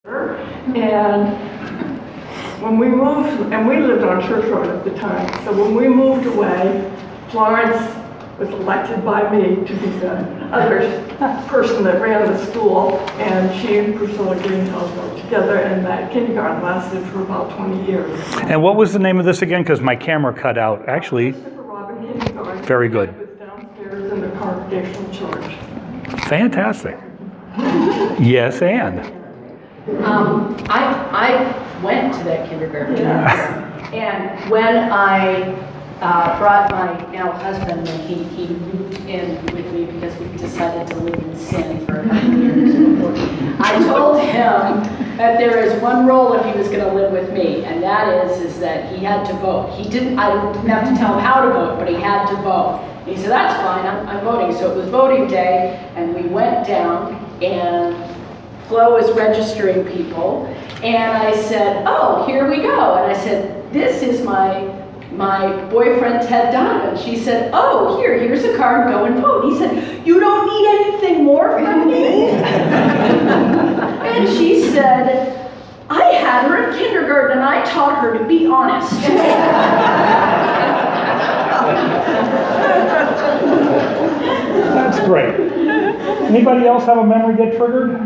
And when we moved, and we lived on Church Road at the time, so when we moved away, Florence was elected by me to be the other person that ran the school, and she and Priscilla Greenhouse worked together, and that kindergarten lasted for about 20 years. And what was the name of this again? Because my camera cut out. Actually, very good. It was downstairs in the Congregational Church. Fantastic. Yes, Anne. I went to that kindergarten, and when I brought my now husband, and he moved in with me because we decided to live in sin for a couple years before, I told him that there is one rule if he was going to live with me, and that is that he had to vote. I didn't have to tell him how to vote, but he had to vote. And he said, that's fine, I'm voting. So it was voting day, and we went down, and Flo was registering people, and I said, oh, here we go. And I said, this is my boyfriend, Ted Donovan. She said, oh, here's a card, go and vote. He said, you don't need anything more from me? And she said, I had her in kindergarten, and I taught her to be honest. That's great. Anybody else have a memory get triggered?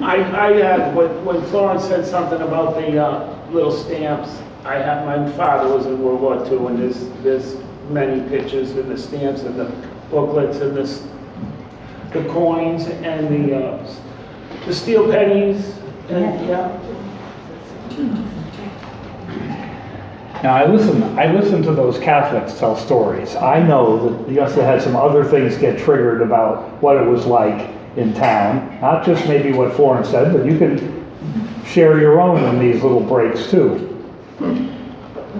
I had, when Florence said something about the little stamps, my father was in World War II, and there's many pictures in the stamps and the booklets and the coins and the steel pennies, and Now I listen to those Catholics tell stories. I know that you also had some other things get triggered about what it was like in town. Not just maybe what Florence said, but you can share your own in these little breaks too.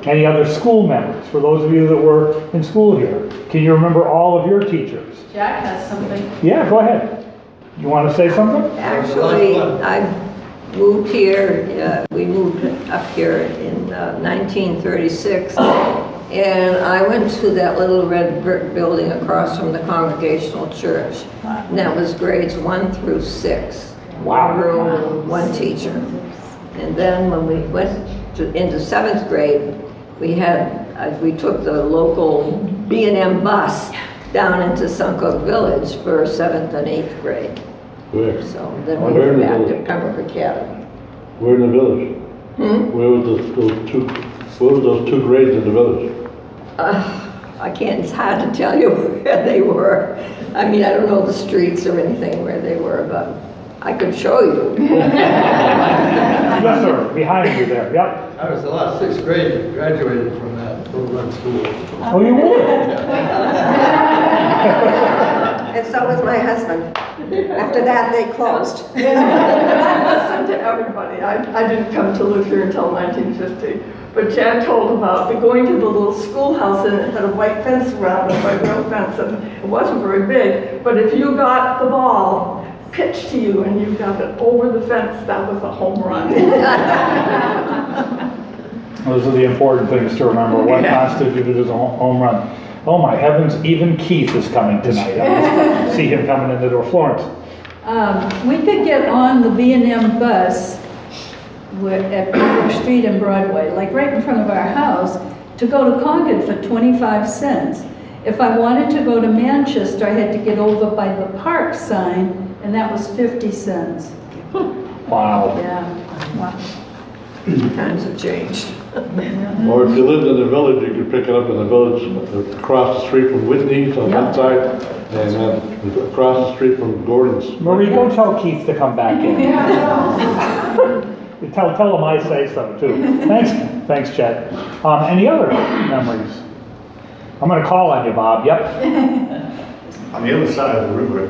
Any other school memories for those of you that were in school here? Can you remember all of your teachers? Jack has something. Yeah, go ahead. You want to say something? Actually, I moved here, we moved up here in 1936, and I went to that little red brick building across from the Congregational Church. And that was grades 1 through 6. Wow. One room, one teacher. And then when we went into 7th grade, we took the local B&M bus down into Suncook Village for 7th and 8th grade. Where? So then we went back to Pembroke Academy. Where in the village? Where were those two grades in the village? I can't, it's hard to tell you where they were. I mean, I don't know the streets or anything where they were, but I could show you. Yes, sir. Behind you there. Yep. I was the last 6th grade, graduated from that little run school. Oh, you were? And so was my husband. After that, they closed. I listened to everybody. I didn't come to live here until 1950. But Jan told about going to the little schoolhouse, and it had a white fence around it, white rail fence, and it wasn't very big. But if you got the ball pitched to you and you got it over the fence, that was a home run. Those are the important things to remember. What constituted as a home run. Oh my heavens, even Keith is coming tonight. I see him coming in the door. Florence. We could get on the B&M bus at Pembroke Street and Broadway, like right in front of our house, to go to Concord for 25 cents. If I wanted to go to Manchester, I had to get over by the park sign, and that was 50 cents. Wow. Yeah. Wow. Times have changed. Or if you lived in the village, you could pick it up in the village across the street from Whitney's on one side, and then across the street from Gordon's. Marie, go tell Keith to come back in. Tell him I say so too. Thanks, Chet. Any other memories? I'm going to call on you, Bob. Yep. On the other side of the river,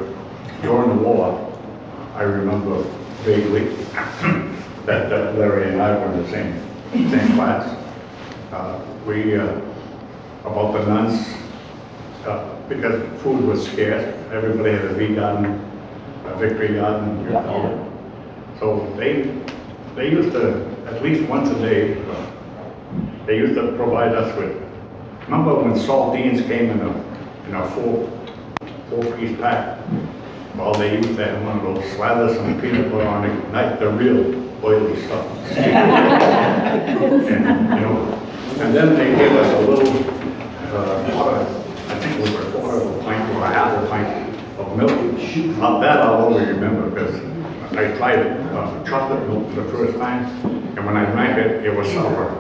during the war, I remember vaguely that Larry and I were in the same class. About the nuns, because food was scarce, everybody had a V-garden, a victory garden. So they used to, at least once a day, they used to provide us with, remember when saltines came in a four-piece pack? Well, they used to have one of those slather some peanut butter on it, ignite the real oily stuff. And, you know, and then they gave us a little, quarter, I think it was a quarter of a pint or a half a pint of milk. Not that I'll always remember because I tried chocolate milk for the first time, and when I drank it, it was sour.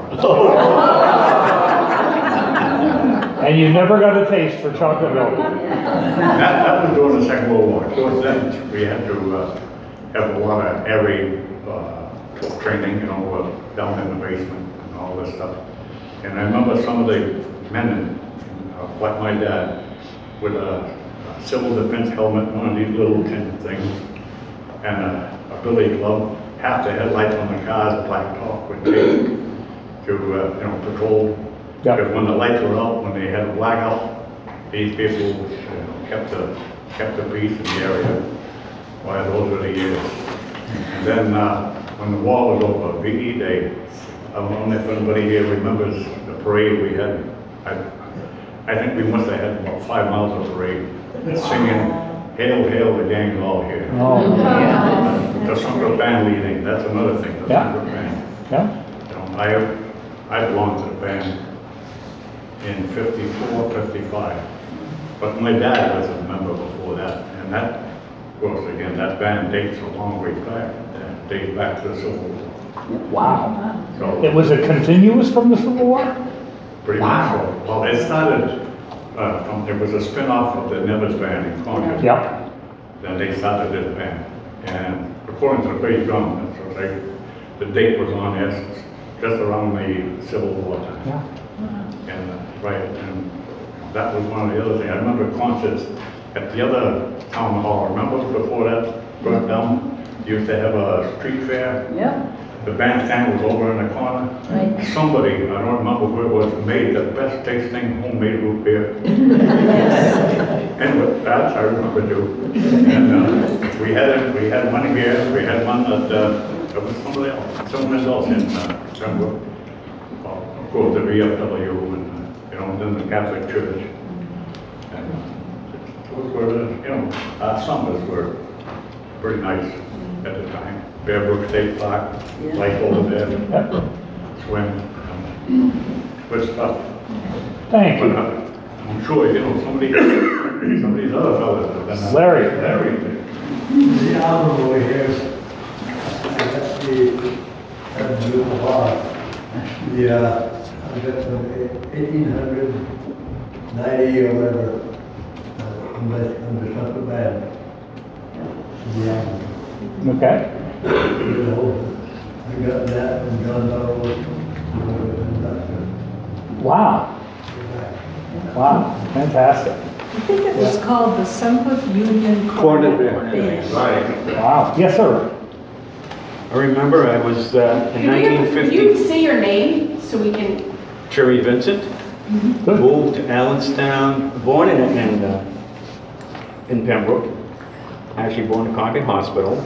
And you never got a taste for chocolate milk. That was during the Second World War. Of course, then we had to have a lot of air raid training, you know, down in the basement and all this stuff. And I remember some of the men, like my dad, with a civil defense helmet, one of these little tin things, and a billy club, half the headlights on the cars, black top with tape to, you know, patrol. Because when the lights were out, when they had a blackout, these people kept the peace in the area. Why, those were the years. And then when the war was over, VE Day, I don't know if anybody here remembers the parade we had. I think we must have had about 5 miles of parade, singing, "Hail, hail, the gang's all here." Oh, The Suncook band leading, that's another thing, the Suncook band. yeah. You know, I belonged to the band in 54, 55. But my dad was a member before that. And that, of course, again, that band dates a long way back. That dates back to the Civil War. Wow. So, It was a continuous from the Civil War? pretty much so. Well, it started, it was a spin-off of the Nevers Band in Concord. Yep. Then they started this band. And according to the page drum, the date was on there just around the Civil War time. Yeah. And, right, and that was one of the other things. I remember concerts at the other town hall. Remember before that burnt down? You used to have a street fair. Yep. The bandstand was over in the corner. Right. Somebody, I don't remember who it was, made the best tasting homemade root beer. And with that, I remember too. And we had one here, we had one that was someone else in Pembroke. Of course, the VFW and, you know, then the Catholic Church. And those were, you know, our summers were pretty nice at the time. Pembroke State Park, like over there, swim, good stuff. Thank But you. I'm sure, you know, some of these other fellas have been. Larry. The album over here, that's the new bar. Yeah, I got some 1890 or whatever, under Suncook band. The album. Okay. You know, I got that from John Darwin. Wow. Wow. Fantastic. I think it was called the Suncook Union Cornet Band. Right. Wow. Yes, sir. I remember I was in Could you 1950, say your name so we can? Cherry Vincent, Good. moved to Allenstown, born in Pembroke, actually born in Concord Hospital.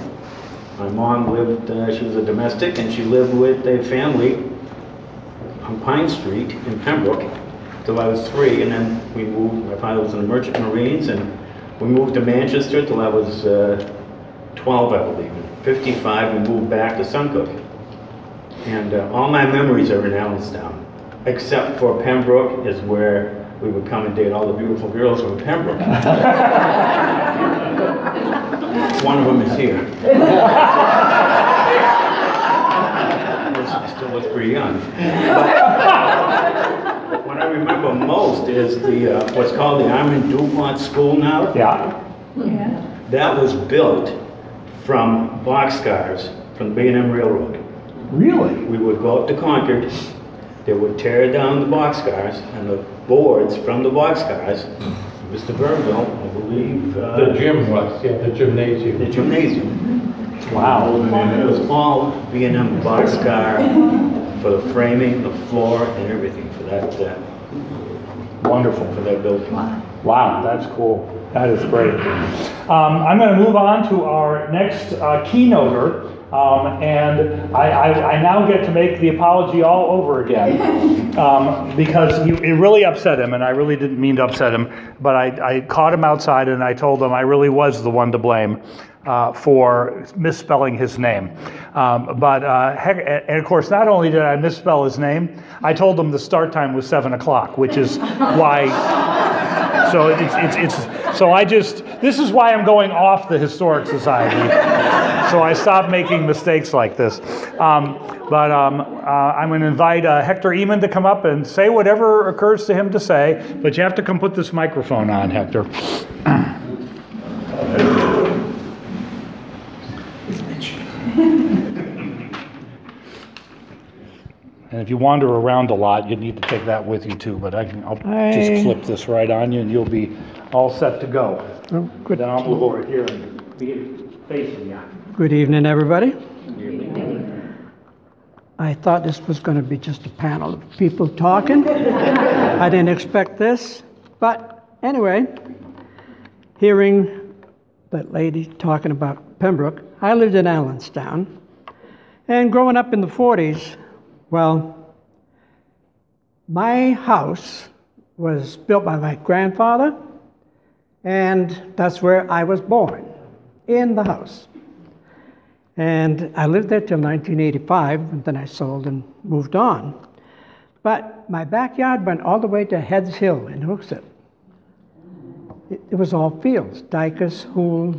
My mom lived, she was a domestic, and she lived with a family on Pine Street in Pembroke till I was 3, and then we moved, my father was in the Merchant Marines, and we moved to Manchester till I was 12, I believe. In 55, we moved back to Suncook. And all my memories are in Allenstown, except for Pembroke is where we would come and date all the beautiful girls from Pembroke. One of them is here. Still looks pretty young. But what I remember most is the what's called the Armin DuPont School now. Yeah. Yeah. That was built from boxcars from the B&M Railroad. Really? We would go up to Concord, they would tear down the boxcars, and the boards from the boxcars, Mr. Burville, I believe... The gym was, yeah, the gymnasium. The gymnasium. Wow. And it was all B&M boxcar for the framing, the floor, and everything for that, Wonderful. for that building. Wow, that's cool. That is great. I'm going to move on to our next keynoter. And I now get to make the apology all over again because it really upset him, and I really didn't mean to upset him, but I caught him outside and I told him I really was the one to blame for misspelling his name. And of course, not only did I misspell his name, I told him the start time was 7 o'clock, which is why. So this is why I'm going off the Historic Society. So I stopped making mistakes like this. I'm going to invite Hector Eamon to come up and say whatever occurs to him to say, but you have to come put this microphone on, Hector. And if you wander around a lot, you need to take that with you too, but I'll just clip this right on you and you'll be all set to go. Oh, good. Then I'll move over here and be facing you. Good evening, everybody. I thought this was going to be just a panel of people talking. I didn't expect this, but anyway, hearing that lady talking about Pembroke, I lived in Allenstown, and growing up in the 40s, well, my house was built by my grandfather, and that's where I was born, in the house. And I lived there till 1985, and then I sold and moved on. But my backyard went all the way to Heads Hill in Hooksett. It was all fields, Dykes, Hoole,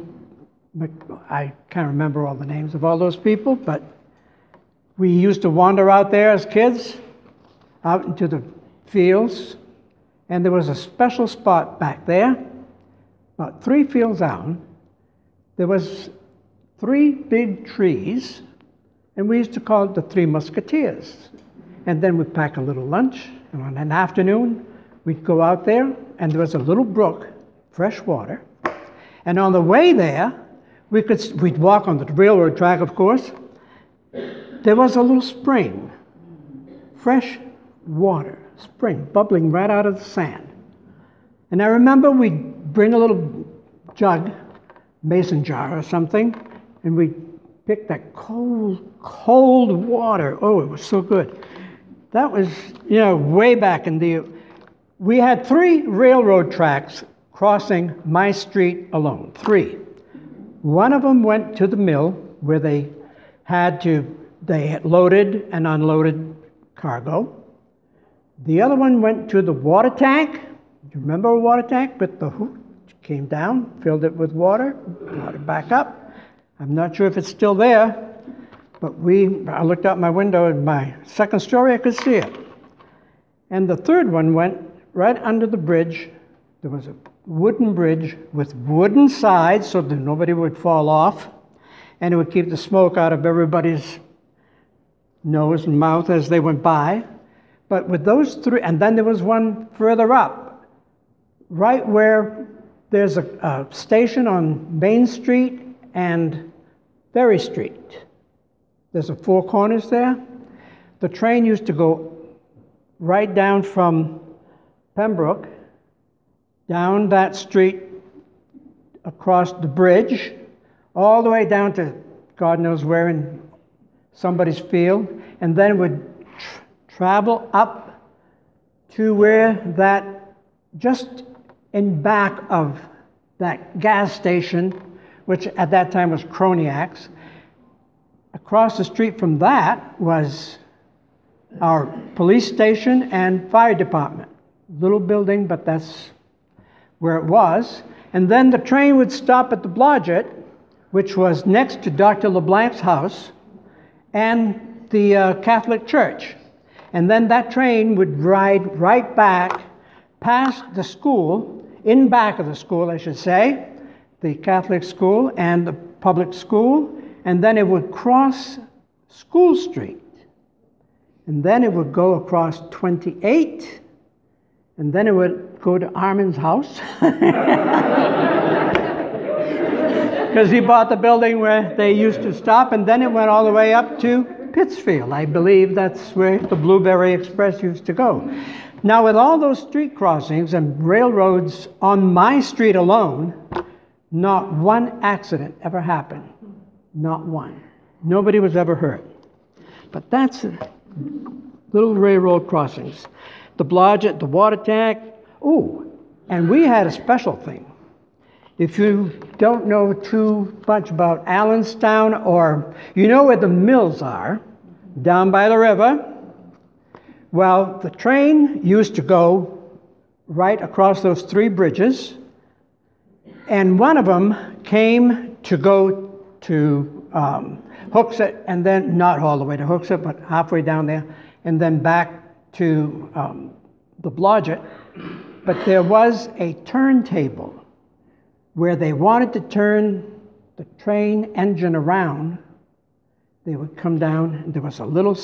I can't remember all the names of all those people, but we used to wander out there as kids, out into the fields, and there was a special spot back there, about 3 fields out. There was 3 big trees, and we used to call it the 3 Musketeers. And then we'd pack a little lunch, and on an afternoon, we'd go out there, and there was a little brook, fresh water. And on the way there, we'd walk on the railroad track, of course. There was a little spring, fresh water, spring, bubbling right out of the sand. And I remember we'd bring a little jug, mason jar or something, and we'd pick that cold, cold water. Oh, it was so good. That was, way back in the... We had 3 railroad tracks crossing my street alone, 3. One of them went to the mill where they had loaded and unloaded cargo. The other one went to the water tank. Do you remember a water tank? With the hook, came down, filled it with water, brought it back up. I'm not sure if it's still there, but I looked out my window in my second story, I could see it. And the third one went right under the bridge. There was a wooden bridge with wooden sides so that nobody would fall off, and it would keep the smoke out of everybody's nose and mouth as they went by. But with those 3, and then there was one further up, right where there's a station on Main Street and Ferry Street. There's 4 corners there. The train used to go right down from Pembroke, down that street, across the bridge, all the way down to God knows where in somebody's field, and then would travel up to where that, just in back of that gas station, which at that time was Croniacs. Across the street from that was our police station and fire department. Little building, but that's where it was. And then the train would stop at the Blodgett, which was next to Dr. LeBlanc's house and the Catholic Church. And then that train would ride right back past the school, in back of the school, I should say, the Catholic school and the public school, and then it would cross School Street. And then it would go across 28, and then it would go to Armin's house. Because he bought the building where they used to stop, and then it went all the way up to Pittsfield. I believe that's where the Blueberry Express used to go. Now, with all those street crossings and railroads on my street alone, not one accident ever happened. Not one. Nobody was ever hurt. But that's little railroad crossings. The Blodgett, the water tank. Oh, and we had a special thing. If you don't know too much about Allenstown, or you know where the mills are, down by the river, well, the train used to go right across those 3 bridges, and one of them came to go to Hooksett, and then not all the way to Hooksett, but halfway down there, and then back to the Blodgett. But there was a turntable where they wanted to turn the train engine around. They would come down, and there was a little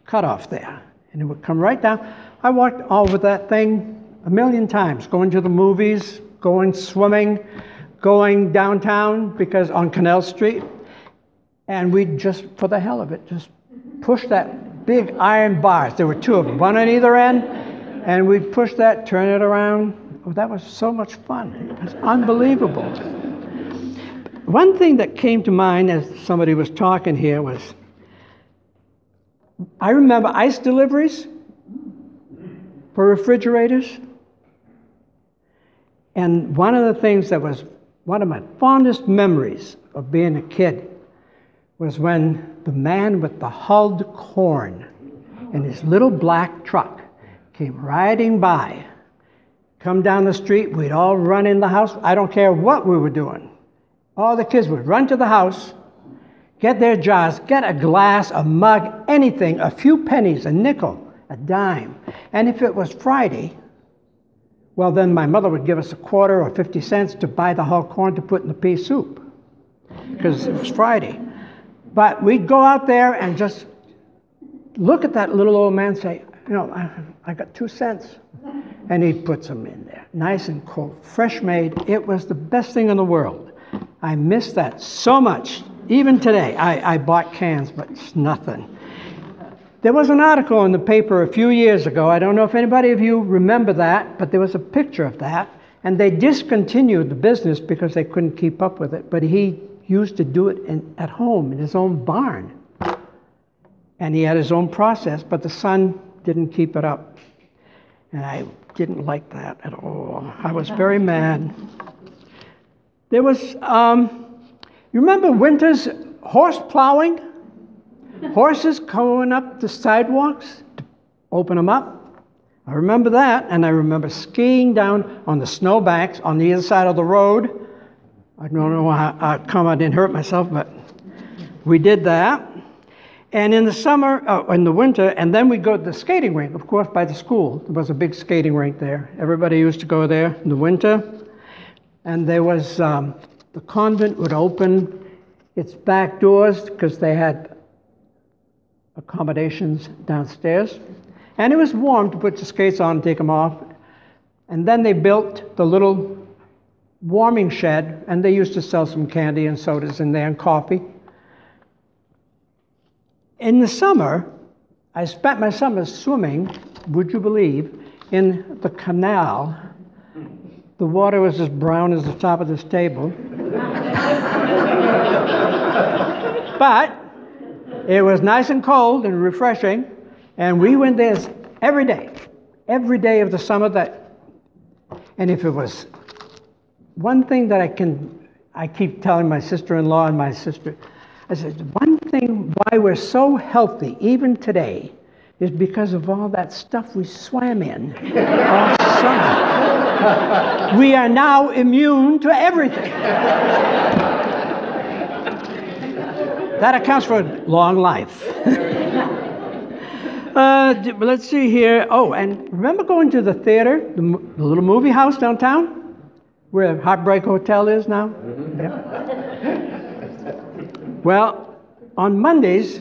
cutoff there, and it would come right down. I walked over that thing a million times, going to the movies, going swimming, going downtown because on Canal Street, and we just, for the hell of it, just pushed that big iron bars. There were 2 of them, one on either end, and we'd push that, turn it around. Oh, that was so much fun. It was unbelievable. One thing that came to mind as somebody was talking here was, I remember ice deliveries for refrigerators. And one of the things that was one of my fondest memories of being a kid was when the man with the hulled corn in his little black truck came riding by, come down the street, we'd all run in the house. I don't care what we were doing. All the kids would run to the house, get their jars, get a glass, a mug, anything, a few pennies, a nickel, a dime. And if it was Friday, well, then my mother would give us a quarter or 50 cents to buy the hulled corn to put in the pea soup, because it was Friday. But we'd go out there and just look at that little old man and say, you know, I got 2 cents. And he'd put some in there, nice and cold, fresh made. It was the best thing in the world. I miss that so much. Even today, I bought cans, but it's nothing. There was an article in the paper a few years ago. I don't know if anybody of you remember that, but there was a picture of that. And they discontinued the business because they couldn't keep up with it. But he used to do it at home in his own barn. And he had his own process, but the son didn't keep it up. And I didn't like that at all. I was very mad. There was, you remember winter's horse plowing? Horses going up the sidewalks to open them up. I remember that, and I remember skiing down on the snowbanks on the other side of the road. I don't know how come I didn't hurt myself, but we did that. And in the summer, in the winter, and then we'd go to the skating rink, of course, by the school. There was a big skating rink there. Everybody used to go there in the winter. And there was, the convent would open its back doors because they had accommodations downstairs. And it was warm to put the skates on and take them off. And then they built the little warming shed, and they used to sell some candy and sodas in there and coffee. In the summer, I spent my summers swimming, would you believe, in the canal. The water was as brown as the top of this table. But it was nice and cold and refreshing, and we went there every day of the summer. And if it was one thing that I keep telling my sister-in-law and my sister, I said, one thing why we're so healthy, even today, is because of all that stuff we swam in all summer. We are now immune to everything. That accounts for long life. Let's see here. Oh, and remember going to the theater, the little movie house downtown, where Heartbreak Hotel is now? Mm-hmm. Yeah. Well, on Mondays,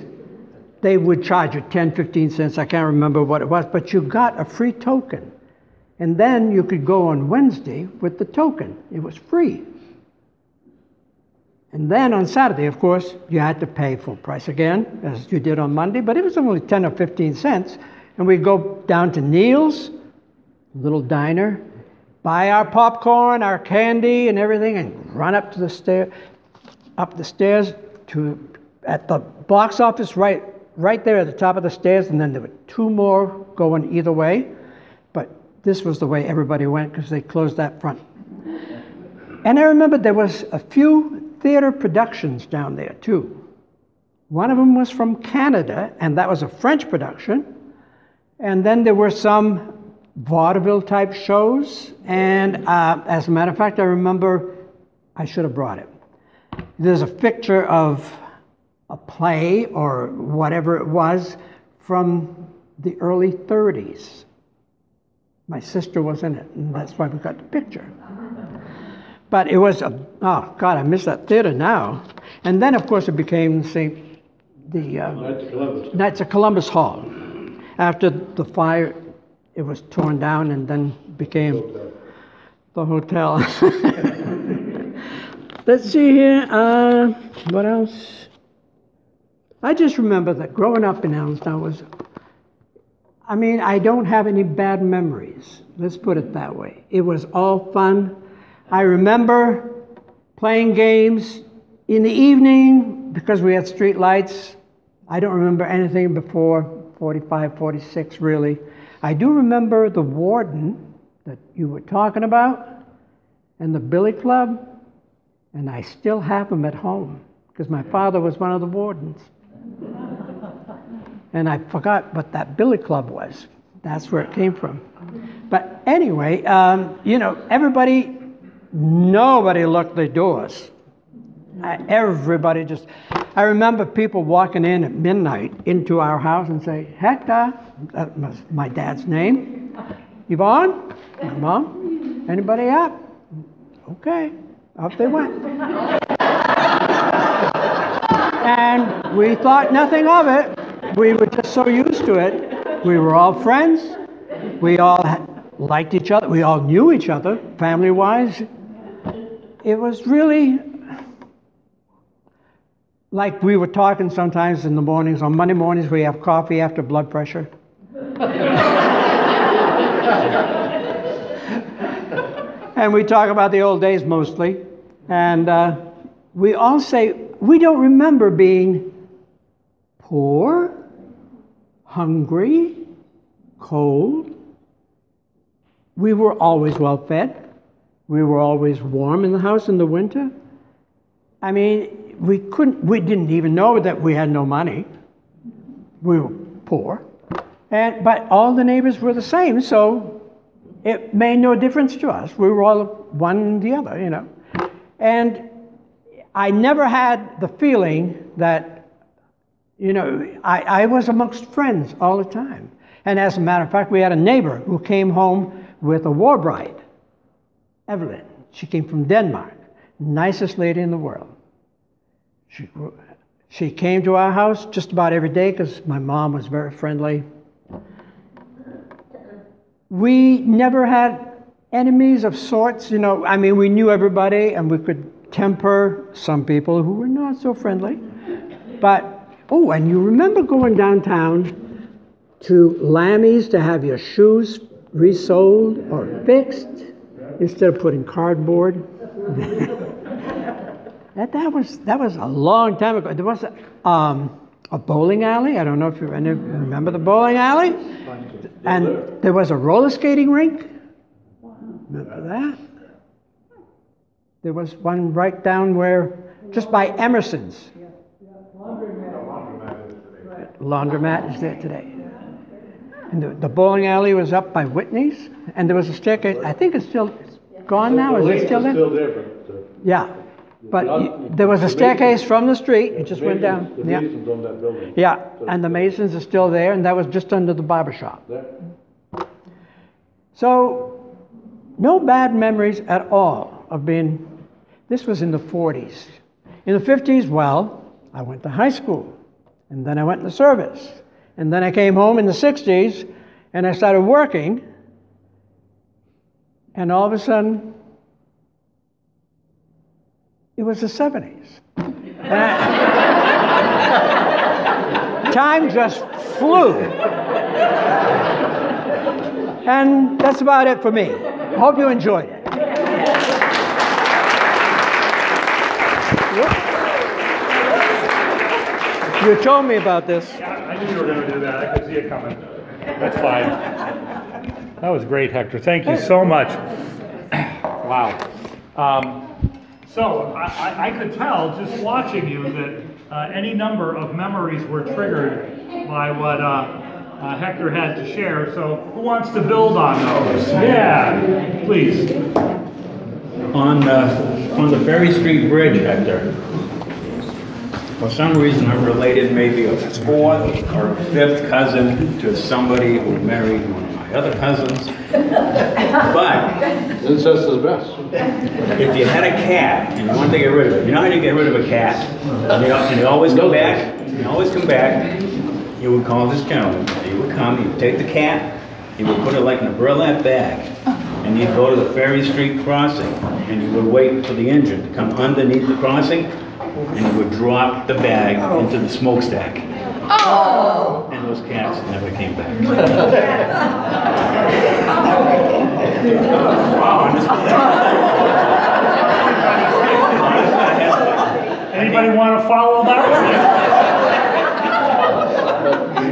they would charge you 10, 15 cents. I can't remember what it was, but you got a free token. And then you could go on Wednesday with the token. It was free. And then on Saturday, of course, you had to pay full price again, as you did on Monday, but it was only 10 or 15 cents. And we'd go down to Neil's, little diner, buy our popcorn, our candy, and everything, and run up the stairs to at the box office right there at the top of the stairs, and then there were 2 more going either way. But this was the way everybody went because they closed that front. And I remember there was a few theater productions down there too. One of them was from Canada, and that was a French production. And then there were some vaudeville type shows. And as a matter of fact, I remember, I should have brought it. There's a picture of a play or whatever it was from the early 30s. My sister was in it, and that's why we got the picture. But it was oh God, I miss that theater now. And then, of course, it became the Knights of Columbus Hall. After the fire, it was torn down and then became the hotel. Let's see here, what else? I just remember that growing up in Allenstown I don't have any bad memories. Let's put it that way. It was all fun. I remember playing games in the evening because we had street lights. I don't remember anything before 45, 46, really. I do remember the warden that you were talking about and the billy club, and I still have them at home because my father was one of the wardens. And I forgot what that billy club was. That's where it came from. But anyway, nobody locked their doors. Everybody I remember people walking in at midnight into our house and say, Hector, that was my dad's name. Yvonne, my mom, anybody up? Okay, off they went. And we thought nothing of it. We were just so used to it. We were all friends. We all liked each other. We all knew each other, family-wise. It was really like we were talking sometimes in the mornings. On Monday mornings, we have coffee after blood pressure. And we talk about the old days mostly. And we all say, we don't remember being poor, hungry, cold. We were always well fed. We were always warm in the house in the winter. I mean, we didn't even know that we had no money. We were poor. But all the neighbors were the same, so it made no difference to us. We were all one and the other, And I never had the feeling that, I was amongst friends all the time. And as a matter of fact, we had a neighbor who came home with a war bride, Evelyn. She came from Denmark, nicest lady in the world. She came to our house just about every day because my mom was very friendly. We never had enemies of sorts, we knew everybody and we could temper some people who were not so friendly. But, and you remember going downtown to Lammy's to have your shoes resoled or fixed instead of putting cardboard? That was a long time ago. There was a bowling alley. I don't know if you remember the bowling alley. And there was a roller skating rink. Remember that? There was one right down just by Emerson's. Laundromat is there today. And the bowling alley was up by Whitney's. And there was a staircase. I think it's still gone now. Is it still there? Still there, but yeah. But there was a staircase from the street. It just went down. The Masons owned that building. Yeah, and the Masons are still there, and that was just under the barber shop. So, no bad memories at all of being. This was in the 40s. In the 50s, I went to high school, and then I went in the service, and then I came home in the 60s, and I started working, and all of a sudden, it was the 70s. Time just flew. And that's about it for me. I hope you enjoyed it. You told me about this. Yeah, I knew you were gonna do that, I could see it coming. That's fine. That was great, Hector, thank you so much. Wow. So, I could tell, just watching you, that any number of memories were triggered by what Hector had to share, so who wants to build on those? Yeah, please. On the Ferry Street Bridge, Hector, for some reason I'm related maybe a fourth or fifth cousin to somebody who married one of my other cousins. But Incest is best. if you had a cat and you wanted to get rid of it, you know how you get rid of a cat? And they always come back, you would call this gentleman, he would come, he'd take the cat, he would put it like in a burlap bag, and you'd go to the Ferry Street crossing, and you would wait for the engine to come underneath the crossing, and you would drop the bag into the smokestack. Oh! And those cats never came back. Anybody want to follow that one?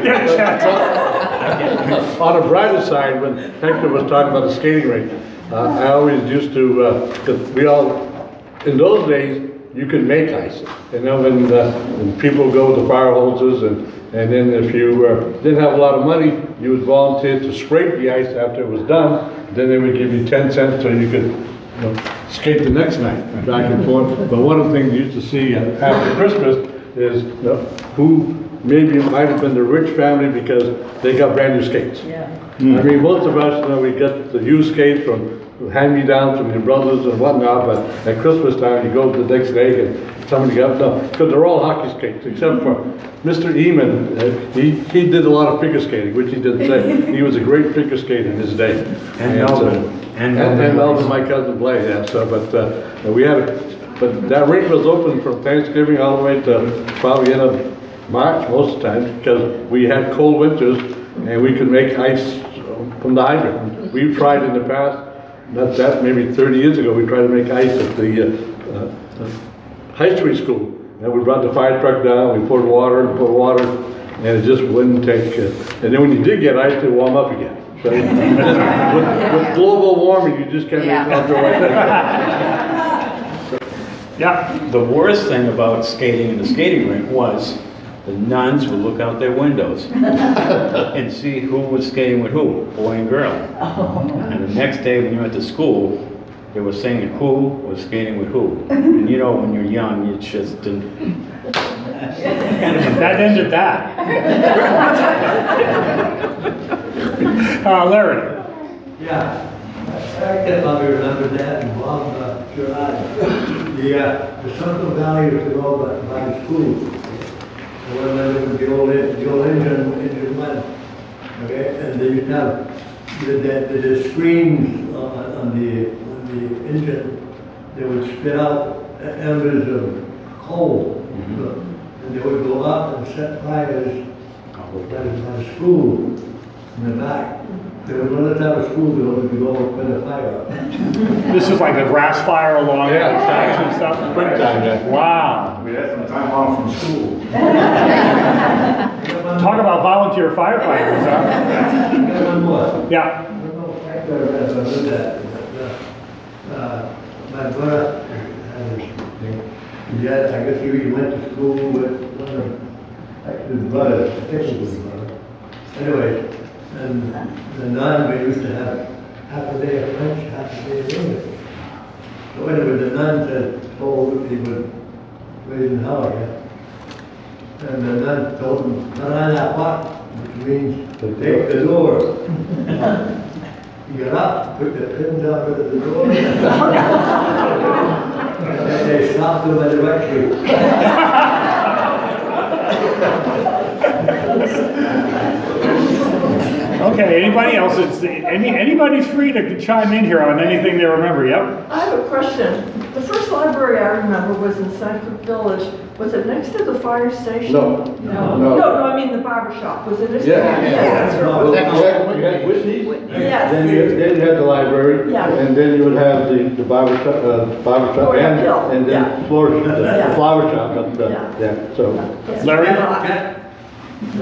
Yeah, Chad. On the brighter side, when Hector was talking about the skating rink, I always used to, cause we all, in those days, you could make ice. You know, when people go to fire hoses, and then if you didn't have a lot of money, you would volunteer to scrape the ice after it was done. Then they would give you 10 cents so you could skate the next night, back and forth. But one of the things you used to see after Christmas is who maybe it might have been the rich family because they got brand new skates. Yeah. I mean, most of us, we got the used skates from hand-me-downs from your brothers and whatnot, but at Christmas time, you go the next day and somebody got them, because they're all hockey skates, except for Mr. Eamon. He did a lot of figure skating, which he didn't say. He was a great figure skater in his day. And Melvin. And Melvin, my cousin, played, yeah, so, but we had, but that rink was open from Thanksgiving all the way to probably end of March most of the time, because we had cold winters and we could make ice from the hydrant. We've tried in the past, not that, maybe 30 years ago, we tried to make ice at the high street school. And we brought the fire truck down, we poured water, and it just wouldn't take, and then when you did get ice, it would warm up again. So with global warming, you just can't make outdoor ice. Yeah. The worst thing about skating in the skating rink was the nuns would look out their windows and see who was skating with who, boy and girl. And the next day when you went to school, they were saying who was skating with who. And you know, when you're young, you just didn't. That ended that. Larry. Yeah, I can probably remember that, and Bob, Gerard. The Suncook Valley used to go by the school. When there was the old engine went, okay, and they used to have the screens on the engine, they would spit out embers of coal, and they would go up and set fires by the school in the back. There was another time of school that would go and put a fire up. This is like a grass fire along the tracks and stuff? Wow. We had some time off from school. Talk about volunteer firefighters, huh? One more. Yeah. I don't know if I remember that. My brother had this thing. Yeah, I guess he went to school with one of his brothers, I think it was his brother. Anyway, and the nun, we used to have half a day of French, half a day of English. So anyway, the nun said, he was raised in hell, yeah. And the nun told him, not on that pot, which means to take the door. He got up, took the pins out of the door, and then they stopped him at the rectory. Okay, anybody else? Anybody's free to chime in here on anything they remember, yep? I have a question. The first library I remember was in Suncook Village, Was it next to the fire station? No. No, I mean the barber shop. Was it next to Yeah. Yes. Well, you had Whitney's, Yes. then you had the library, Yeah. and then you would have the barber shop, Going uphill, and yeah. then the Yeah. flower shop up there. Yeah. Yeah, so. Larry?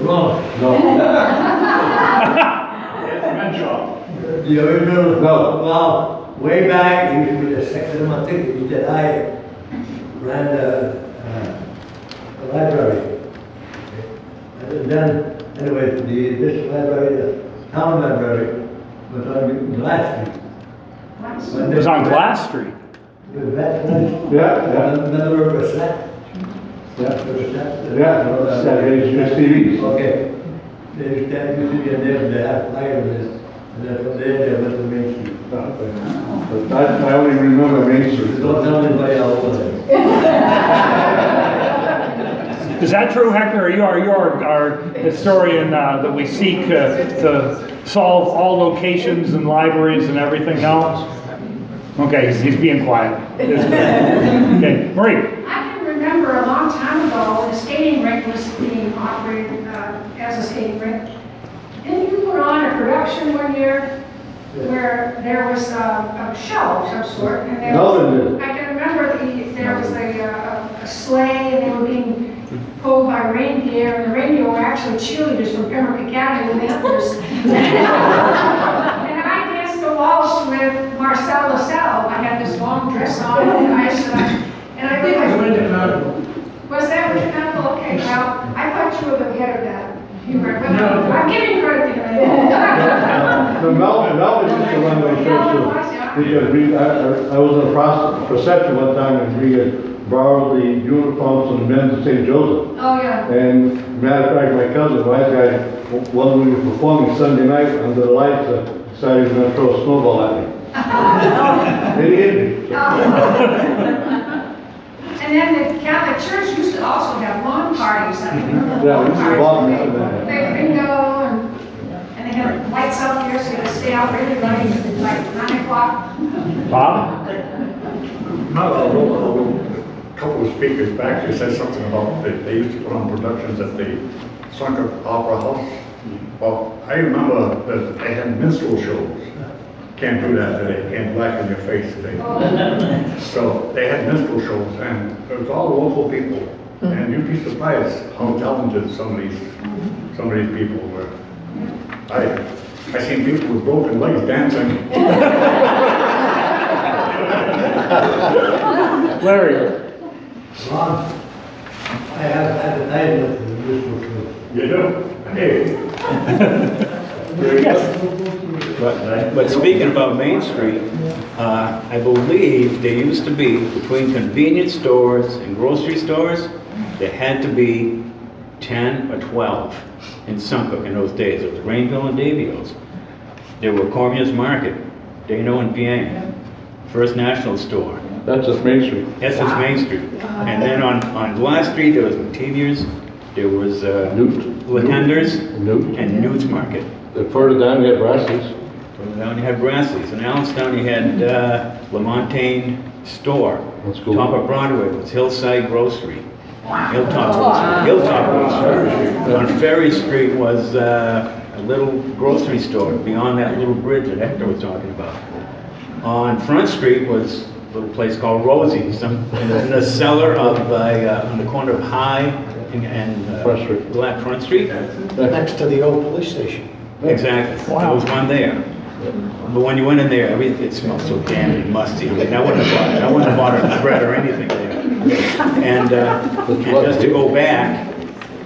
Wrong. No. You remember? No. Well, way back, it used to be the second of my ticket, that I ran the library. And then, anyway, this library, the town library, was on Glass Street. It was on Glass Street. That place? Yeah. Remember where it was at? Yeah. Where it was at? Yeah, Saturdays, TVs. Okay. They used to be in there, they had fire this, and then from there, they went to Main Street. But I only remember Main Street. Don't tell anybody else over there. Is that true, Hector? You are our historian that we seek to solve all locations and libraries and everything else? Okay, he's being quiet. Okay, Marie. I can remember a long time ago when the skating rink was being operated as a skating rink. Didn't you put on a production one year where there was a show of some sort? And there was, I can remember there was a sleigh and they were being pulled by reindeer, and the reindeer were actually cheerleaders from Pembroke Academy and the others. And I danced the waltz with Marcel LaSalle. I had this long dress on and I think I was that what you found? Okay, well, I thought you were the head of that. You were, but I'm giving credit to you. The Melvin used to run those shows because I was in a procession one time and we had borrowed the uniforms from the men's of St. Joseph. Oh, yeah. And matter of fact, my cousin, the wise guy, when we were performing Sunday night under the lights, decided he was going to throw a snowball at me. And he hit me. And then the Catholic Church used to also have lawn parties. I remember Yeah, lawn we used to walk parties. into that. They had bingo and they had lights out there so you could stay out really late, like 9 o'clock. Bob? A couple of speakers back there said something about that they used to put on productions at the Suncook Opera House. Well, I remember that they had minstrel shows. Can't do that today, can't blacken your face today. So they had minstrel shows and it was all local people. And you'd be surprised how talented some of these people were. I seen people with broken legs dancing. Larry. Ron, I have advertisement for the municipal show. You do? Hey. But speaking about Main Street, I believe there used to be, between convenience stores and grocery stores, there had to be 10 or 12 in Suncook in those days. It was Rainville and Davio's. There were Cormier's Market, Dano and Vienne, First National Store. That's just Main Street. That's just Main Street. And then on Glass Street, there was Mativiers, there was Latenders, and Newt's Market. Further down, you had Brassey's. Further down, you had Brassey's. In Allenstown, you had Lamontagne Store. That's cool. Top of Broadway was Hillside Grocery. Hilltop Grocery. On Ferry Street was a little grocery store beyond that little bridge that Hector was talking about. On Front Street was a little place called Rosie's, in the cellar of, on the corner of High and Front Street. Black Front Street. Next to the old police station. Exactly. There was one there. But when you went in there, it smelled so damn musty. I mean, I wouldn't have bought a bread or anything there. And just to go back,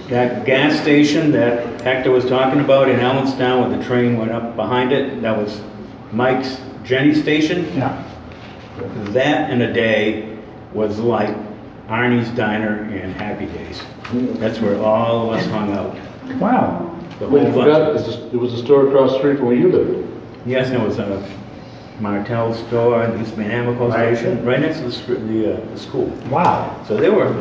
that gas station that Hector was talking about in Allenstown, where the train went up behind it, that was Mike's Jenny station. Yeah. That in a day was like Arnie's Diner and Happy Days. That's where all of us hung out. Wow. The But you whole forgot, bunch. there was a store across the street from where you lived. Yes, there was a Martell store, there used to be an Amoco station, right next to the school. Wow. So they were,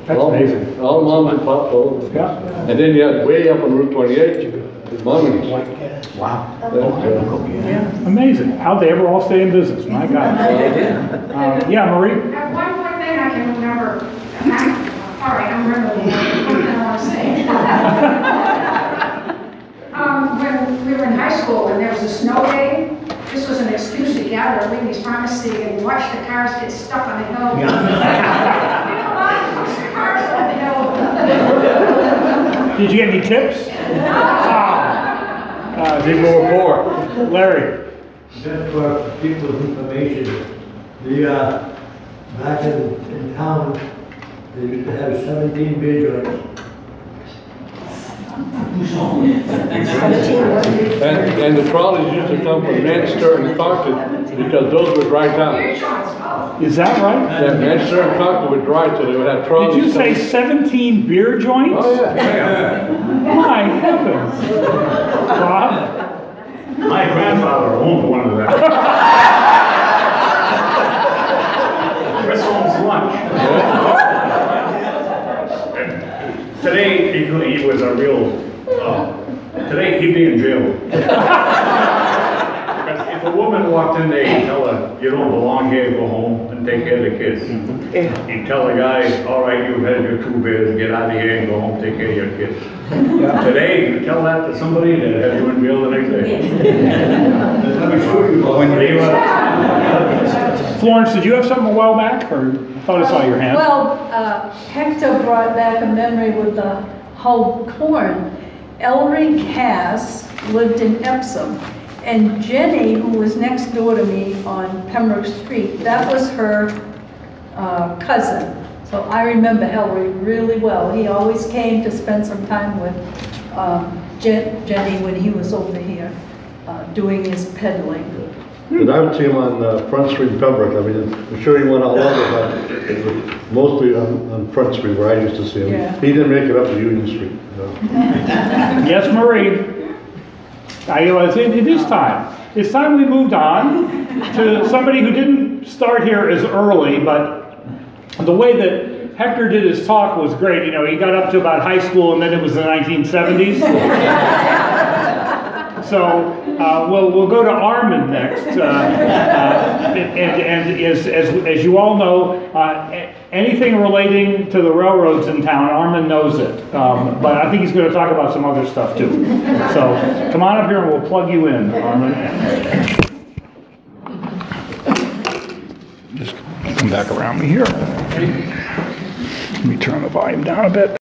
That's amazing. All mom and pop, all. Yeah. And then you had way up on Route 28, Mommy's. Wow. yeah. Amazing. How'd they ever all stay in business? My God. They did. Yeah, Marie? One more thing I can remember, All right, I'm remembering what I want to say. When we were in high school and there was a snow day, this was an excuse to gather at Levy's Pharmacy and watch the cars get stuck on the hill. Come on, push the cars on the hill. Did you get any tips? People were poor. Larry? Just for people's information, back in town, they used to have 17 beer joints. And the trolleys used to come from Manchester and Concord because those would dry down. Is that right? Yeah, Manchester and Concord would dry, so they would have trolleys. Did you say 17 beer joints? Oh, yeah. My heavens. Bob? My grandfather owned one of them. Chris owns lunch. Today, he was a real, today he'd be in jail. Because if a woman walked in there and tell her, you don't belong here, go home and take care of the kids. He'd tell the guy, all right, you've had your 2 beers, get out of here and go home, take care of your kids. Today, you tell that to somebody that has you in jail the next day. Let me show you. Florence, did you have something a while back, or I thought I saw your hand? Well, Hector brought back a memory with the hulled corn. Ellery Cass lived in Epsom, and Jenny, who was next door to me on Pembroke Street, that was her cousin. So I remember Ellery really well. He always came to spend some time with Jenny when he was over here doing his peddling. And I would see him on Front Street in Pembroke. I mean, I'm sure he went all over, but it was mostly on Front Street where I used to see him. Yeah. He didn't make it up to Union Street. Yes, Marie. It is time. It's time we moved on to somebody who didn't start here as early, but the way that Hector did his talk was great. You know, he got up to about high school and then it was the 1970s. So we'll go to Armin next. And as you all know, anything relating to the railroads in town, Armin knows it. But I think he's going to talk about some other stuff too. So come on up here and we'll plug you in, Armin. Just come back around me here. Let me turn the volume down a bit.